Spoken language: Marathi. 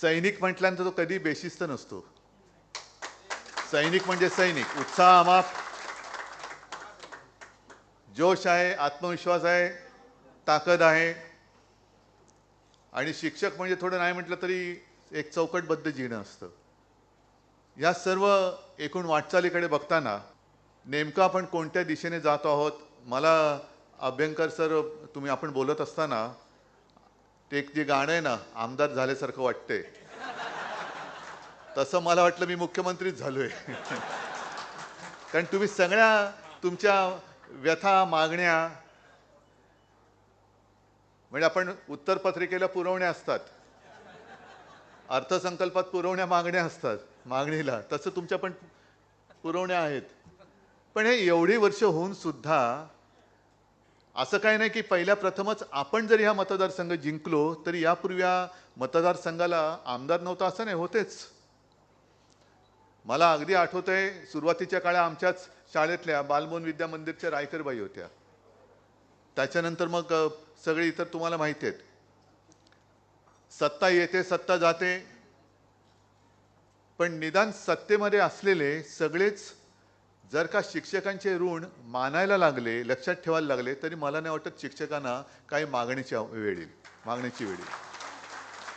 सैनिक म्हटल्यानंतर तो कधी बेशिस्त नसतो. सैनिक म्हणजे सैनिक, उत्साह अमाप, जोश आहे, आत्मविश्वास आहे, ताकद आहे. आणि शिक्षक म्हणजे थोडं नाही म्हटलं तरी एक चौकटबद्ध जीणं असतं. या सर्व एकूण वाटचालीकडे बघताना नेमकं आपण कोणत्या दिशेने जातो आहोत. मला अभ्यंकर सर, तुम्ही आपण बोलत असताना ते एक जे गाणं आहे ना, आमदार झाल्यासारखं वाटतंय, तसं मला वाटलं मी मुख्यमंत्रीच झालोय. कारण तुम्ही सगळ्या तुमच्या व्यथा, मागण्या, म्हणजे आपण उत्तरपत्रिकेला पुरवण्या असतात, अर्थसंकल्पात पुरवण्या मागण्या असतात, मागणीला तसं तुमच्या पण पुरवण्या आहेत. पण हे एवढी वर्ष होऊन सुद्धा असं काही नाही की पहिल्या प्रथमच आपण जर ह्या मतदारसंघ जिंकलो तरी यापूर्वी या मतदारसंघाला आमदार नव्हता असं नाही, होतेच. मला अगदी आठवतंय सुरुवातीच्या काळा आमच्याच शाळेतल्या बालमोहन विद्या मंदिरच्या रायकरबाई होत्या. त्याच्यानंतर मग सगळे इतर तुम्हाला माहिती आहेत. सत्ता येते, सत्ता जाते, पण निदान सत्तेमध्ये असलेले सगळेच जर का शिक्षकांचे ऋण मानायला लागले, लक्षात ठेवायला लागले, तरी मला नाही वाटत शिक्षकांना काही मागण्याची वेळ येईल.